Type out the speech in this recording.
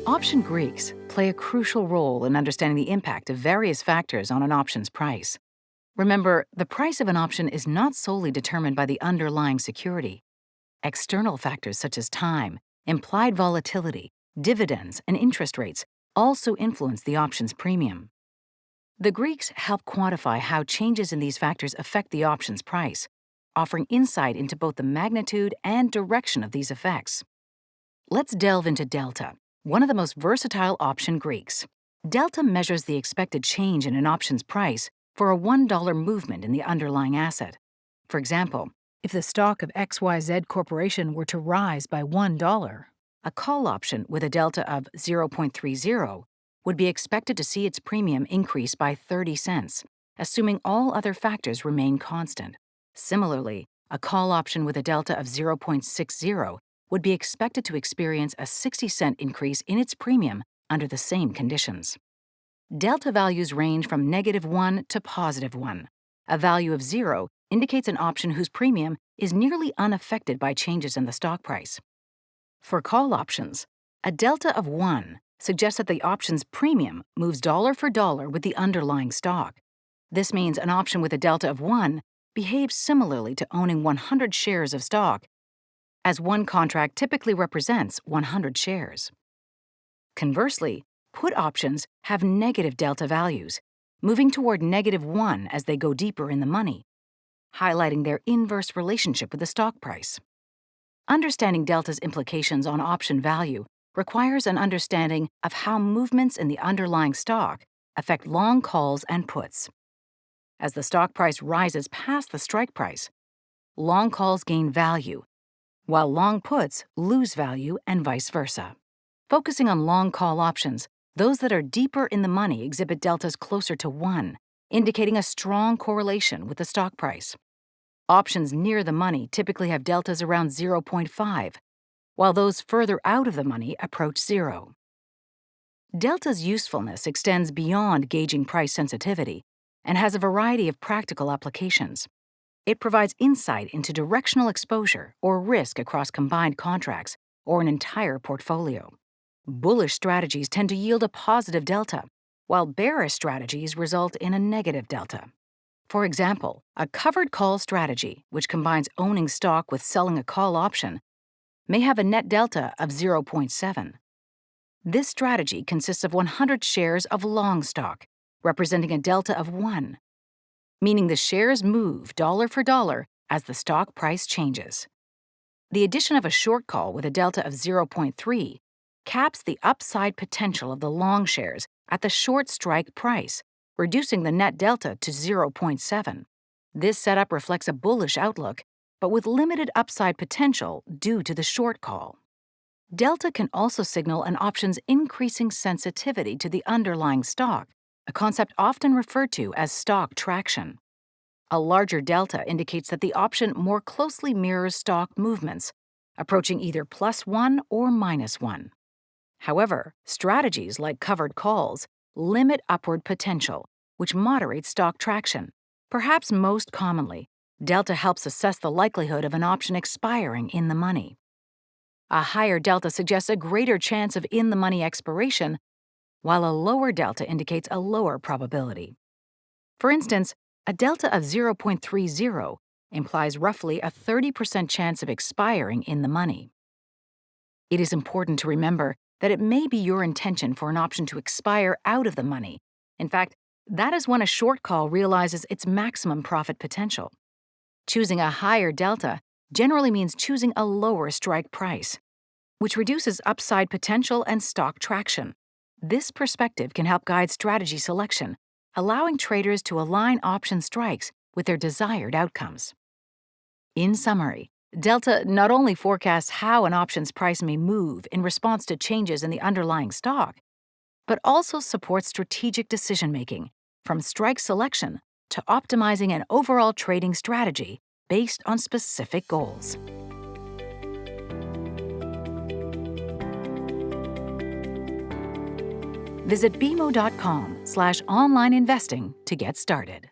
Option Greeks play a crucial role in understanding the impact of various factors on an option's price. Remember, the price of an option is not solely determined by the underlying security. External factors such as time, implied volatility, dividends, and interest rates also influence the option's premium. The Greeks help quantify how changes in these factors affect the option's price, offering insight into both the magnitude and direction of these effects. Let's delve into delta, one of the most versatile option Greeks. Delta measures the expected change in an option's price for a $1 movement in the underlying asset. For example, if the stock of XYZ Corporation were to rise by $1, a call option with a delta of 0.30 would be expected to see its premium increase by 30 cents, assuming all other factors remain constant. Similarly, a call option with a delta of 0.60 would be expected to experience a 60-cent increase in its premium under the same conditions. Delta values range from -1 to +1. A value of 0 indicates an option whose premium is nearly unaffected by changes in the stock price. For call options, a delta of 1 suggests that the option's premium moves dollar for dollar with the underlying stock. This means an option with a delta of 1 behaves similarly to owning 100 shares of stock, as one contract typically represents 100 shares. Conversely, put options have negative delta values, moving toward -1 as they go deeper in the money, highlighting their inverse relationship with the stock price. Understanding delta's implications on option value requires an understanding of how movements in the underlying stock affect long calls and puts. As the stock price rises past the strike price, long calls gain value, while long puts lose value and vice versa. Focusing on long call options, those that are deeper in the money exhibit deltas closer to 1, indicating a strong correlation with the stock price. Options near the money typically have deltas around 0.5, while those further out of the money approach 0. Delta's usefulness extends beyond gauging price sensitivity and has a variety of practical applications. It provides insight into directional exposure or risk across combined contracts or an entire portfolio. Bullish strategies tend to yield a positive delta, while bearish strategies result in a negative delta. For example, a covered call strategy, which combines owning stock with selling a call option, may have a net delta of 0.7. This strategy consists of 100 shares of long stock, representing a delta of 1, meaning the shares move dollar for dollar as the stock price changes. The addition of a short call with a delta of 0.3 caps the upside potential of the long shares at the short strike price, reducing the net delta to 0.7. This setup reflects a bullish outlook, but with limited upside potential due to the short call. Delta can also signal an option's increasing sensitivity to the underlying stock, a concept often referred to as stock traction. A larger delta indicates that the option more closely mirrors stock movements, approaching either +1 or -1. However, strategies like covered calls limit upward potential, which moderates stock traction. Perhaps most commonly, delta helps assess the likelihood of an option expiring in the money. A higher delta suggests a greater chance of in-the-money expiration, while a lower delta indicates a lower probability. For instance, a delta of 0.30 implies roughly a 30% chance of expiring in the money. It is important to remember that it may be your intention for an option to expire out of the money. In fact, that is when a short call realizes its maximum profit potential. Choosing a higher delta generally means choosing a lower strike price, which reduces upside potential and stock traction. This perspective can help guide strategy selection, allowing traders to align option strikes with their desired outcomes. In summary, delta not only forecasts how an option's price may move in response to changes in the underlying stock, but also supports strategic decision-making, from strike selection to optimizing an overall trading strategy based on specific goals. Visit bmo.com/online investing to get started.